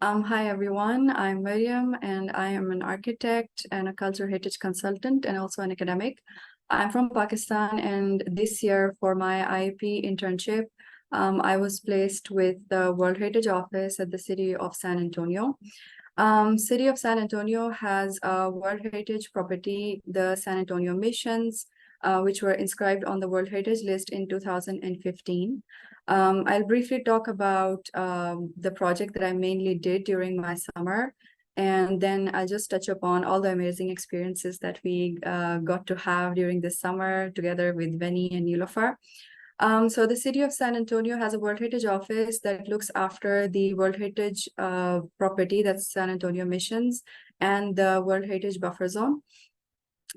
Hi everyone, I'm Maryam and I am an architect and a cultural heritage consultant and also an academic. I'm from Pakistan and this year for my IEP internship, I was placed with the World Heritage Office at the city of San Antonio. City of San Antonio has a World Heritage property, the San Antonio Missions, which were inscribed on the World Heritage List in 2015. I'll briefly talk about the project that I mainly did during my summer, and then I'll just touch upon all the amazing experiences that we got to have during this summer together with Veni and Nilofer. So the city of San Antonio has a World Heritage Office that looks after the World Heritage property, that's San Antonio Missions, and the World Heritage Buffer Zone.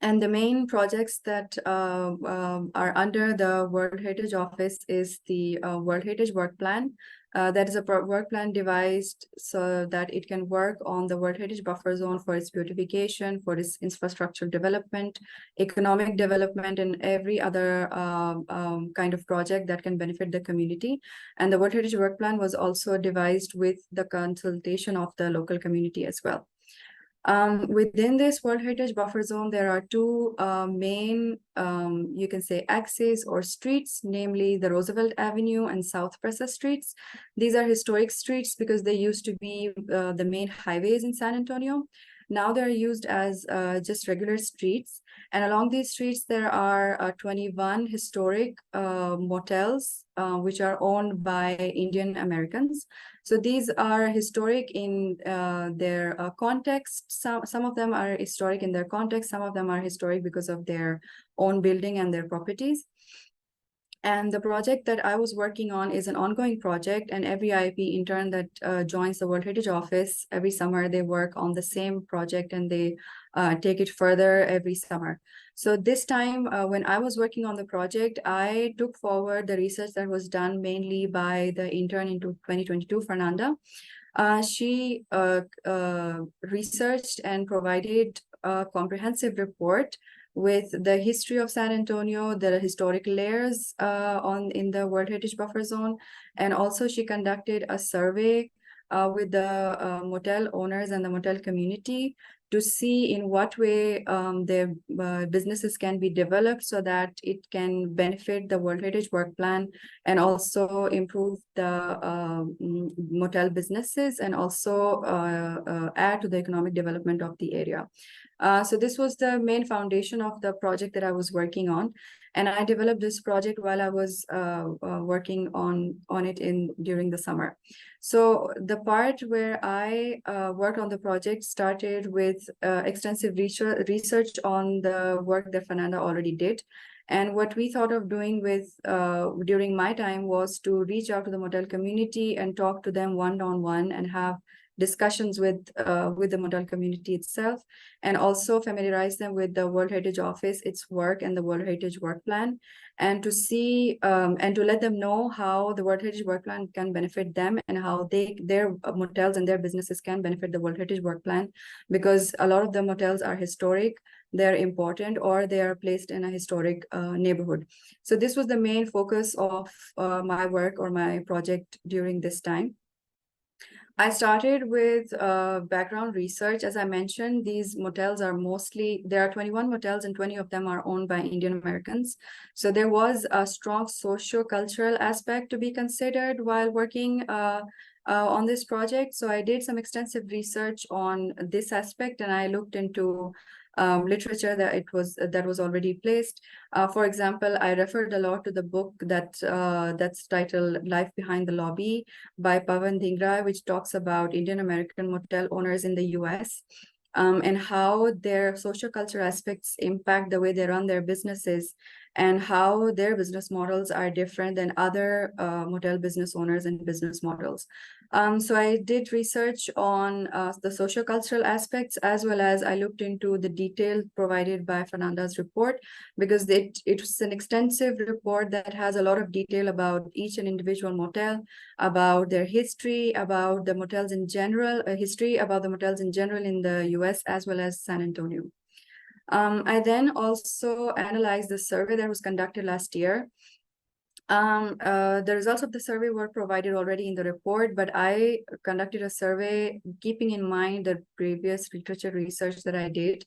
And the main projects that are under the World Heritage Office is the World Heritage Work Plan. That is a work plan devised so that it can work on the World Heritage Buffer Zone for its beautification, for its infrastructural development, economic development, and every other kind of project that can benefit the community. And the World Heritage Work Plan was also devised with the consultation of the local community as well. Within this World Heritage Buffer Zone, there are two main, you can say, axes or streets, namely the Roosevelt Avenue and South Presa streets. These are historic streets because they used to be the main highways in San Antonio. Now they're used as just regular streets. And along these streets, there are 21 historic motels, which are owned by Indian Americans. So these are historic in their context. Some of them are historic in their context. Some of them are historic because of their own building and their properties. And the project that I was working on is an ongoing project, and every IEP intern that joins the World Heritage Office, every summer they work on the same project and they take it further every summer. So this time when I was working on the project, I took forward the research that was done mainly by the intern in 2022, Fernanda. She researched and provided a comprehensive report with the history of San Antonio, the historic layers in the World Heritage Buffer Zone, and also she conducted a survey with the motel owners and the motel community to see in what way their businesses can be developed so that it can benefit the World Heritage Work Plan and also improve the motel businesses and also add to the economic development of the area. So this was the main foundation of the project that I was working on. And I developed this project while I was working on it during the summer. So the part where I worked on the project started with extensive research on the work that Fernanda already did. And what we thought of doing during my time was to reach out to the motel community and talk to them one-on-one and have discussions with the motel community itself, and also familiarize them with the World Heritage Office, its work, and the World Heritage Work Plan, and to see and to let them know how the World Heritage Work Plan can benefit them and how their motels and their businesses can benefit the World Heritage Work Plan, because a lot of the motels are historic, they're important, or they are placed in a historic neighborhood. So this was the main focus of my work or my project during this time. I started with background research. As I mentioned, these motels are there are 21 motels and 20 of them are owned by Indian Americans. So there was a strong socio-cultural aspect to be considered while working on this project. So I did some extensive research on this aspect, and I looked into literature that was already placed. For example, I referred a lot to the book that's titled "Life Behind the Lobby" by Pawan Dhingra, which talks about Indian American motel owners in the U.S. And how their social culture aspects impact the way they run their businesses, and how their business models are different than other motel business owners and business models. So I did research on the social cultural aspects, as well as I looked into the detail provided by Fernanda's report, because it was an extensive report that has a lot of detail about each and individual motel, about their history, about the motels in general, history about the motels in general in the US, as well as San Antonio. I then also analyzed the survey that was conducted last year The results of the survey were provided already in the report, but I conducted a survey keeping in mind the previous literature research that I did.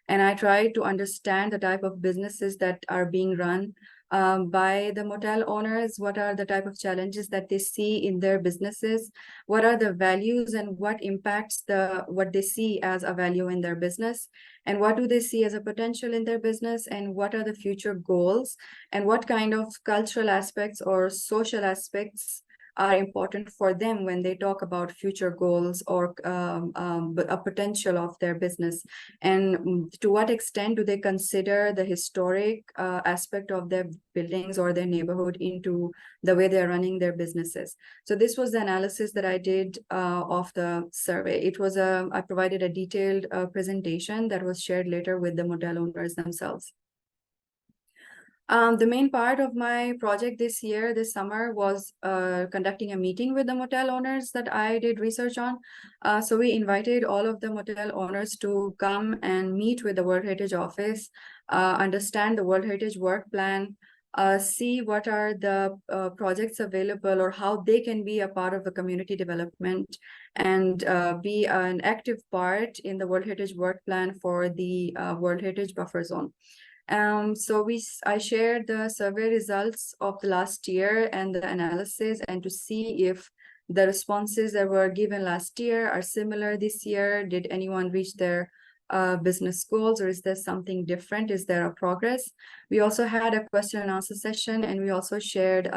And I tried to understand the type of businesses that are being run by the motel owners. What are the type of challenges that they see in their businesses? What are the values and what impacts what they see as a value in their business? And what do they see as a potential in their business? And what are the future goals? And what kind of cultural aspects or social aspects are important for them when they talk about future goals or a potential of their business, and to what extent do they consider the historic aspect of their buildings or their neighborhood into the way they're running their businesses. So this was the analysis that I did of the survey. I provided a detailed presentation that was shared later with the motel owners themselves. The main part of my project this summer, was conducting a meeting with the motel owners that I did research on. So we invited all of the motel owners to come and meet with the World Heritage Office, understand the World Heritage Work Plan, see what are the projects available or how they can be a part of the community development, and be an active part in the World Heritage Work Plan for the World Heritage Buffer Zone. So I shared the survey results of the last year and the analysis, and to see if the responses that were given last year are similar this year. Did anyone reach their business goals, or is there something different? Is there a progress? We also had a question and answer session, and we also shared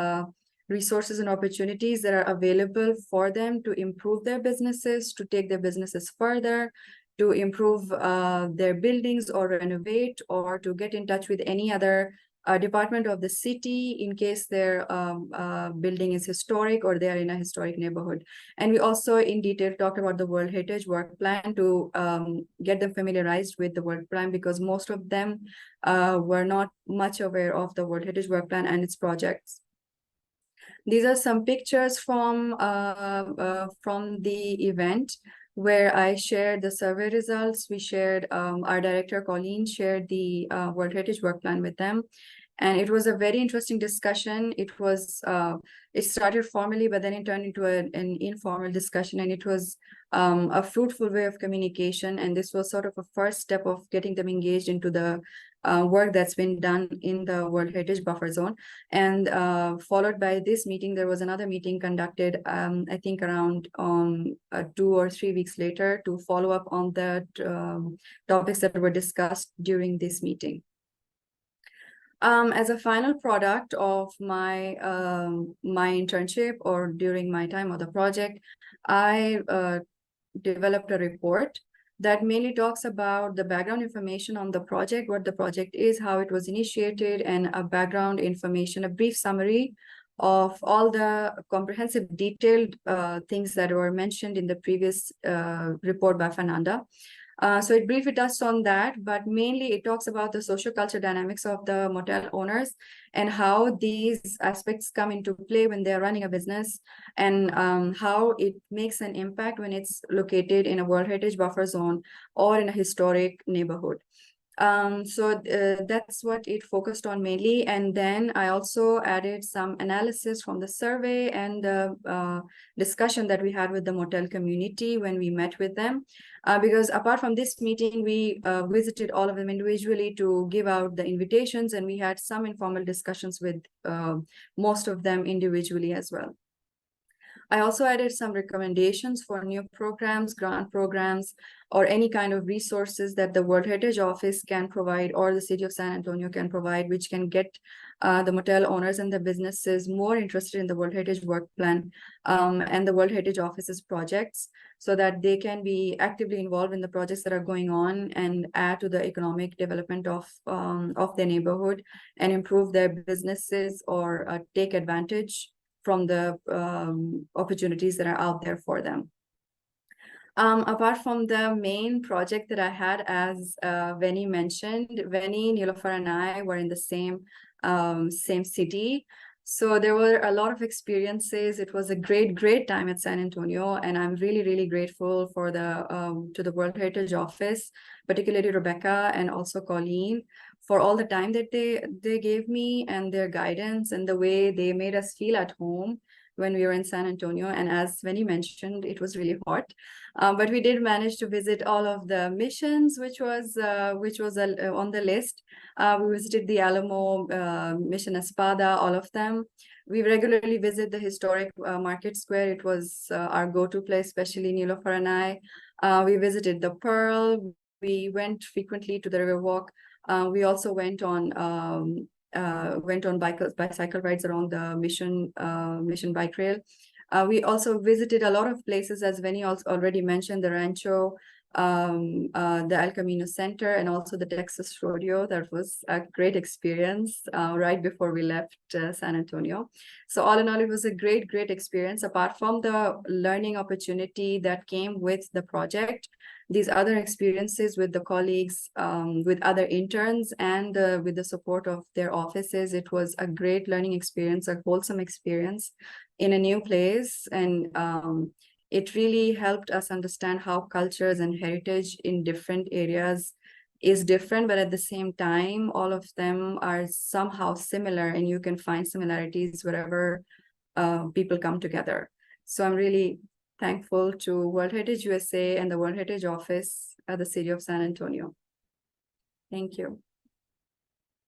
resources and opportunities that are available for them to improve their businesses, to take their businesses further, to improve their buildings or renovate, or to get in touch with any other department of the city in case their building is historic or they are in a historic neighborhood. And we also in detail talked about the World Heritage Work Plan to get them familiarized with the work plan, because most of them were not much aware of the World Heritage Work Plan and its projects. These are some pictures from the event where I shared the survey results. We shared, our director, Colleen, shared the World Heritage Work Plan with them. And it was a very interesting discussion. It started formally, but then it turned into an informal discussion, and it was a fruitful way of communication. And this was sort of a first step of getting them engaged into the work that's been done in the World Heritage Buffer Zone. And followed by this meeting, there was another meeting conducted, I think around 2 or 3 weeks later, to follow up on the topics that were discussed during this meeting. As a final product of my internship, or during my time of the project, I developed a report that mainly talks about the background information on the project, what the project is, how it was initiated, and a background information, a brief summary of all the comprehensive detailed things that were mentioned in the previous report by Fernanda. So it briefly touched on that, but mainly it talks about the social culture dynamics of the motel owners and how these aspects come into play when they're running a business, and how it makes an impact when it's located in a World Heritage Buffer Zone or in a historic neighborhood. So that's what it focused on mainly. And then I also added some analysis from the survey and the discussion that we had with the motel community when we met with them. Because apart from this meeting, we visited all of them individually to give out the invitations, and we had some informal discussions with most of them individually as well. I also added some recommendations for new programs, grant programs, or any kind of resources that the World Heritage Office can provide, or the City of San Antonio can provide, which can get the motel owners and the businesses more interested in the World Heritage Work Plan and the World Heritage Office's projects, so that they can be actively involved in the projects that are going on and add to the economic development of their neighborhood and improve their businesses, or take advantage from the opportunities that are out there for them. Apart from the main project that I had, as Veni mentioned, Veni, Nilofer, and I were in the same city. So there were a lot of experiences. It was a great time at San Antonio, and I'm really grateful for to the World Heritage Office, particularly Rebecca and also Colleen, for all the time that they gave me and their guidance and the way they made us feel at home when we were in San Antonio. And as Vinny mentioned, it was really hot. But we did manage to visit all of the missions, which was on the list. We visited the Alamo, Mission Espada, all of them. We regularly visit the historic Market Square. It was our go-to place, especially Nilofer and I. We visited the Pearl. We went frequently to the Riverwalk. We also went on bicycle rides around the Mission Bike Trail. We also visited a lot of places, as Vinny also already mentioned, the Rancho, the El Camino Center, and also the Texas Rodeo. That was a great experience right before we left San Antonio. So all in all, it was a great experience. Apart from the learning opportunity that came with the project, these other experiences with the colleagues, with other interns, and with the support of their offices, it was a great learning experience, a wholesome experience in a new place. And it really helped us understand how cultures and heritage in different areas is different, but at the same time, all of them are somehow similar, and you can find similarities wherever people come together. So I'm really thankful to World Heritage USA and the World Heritage Office at the City of San Antonio. Thank you.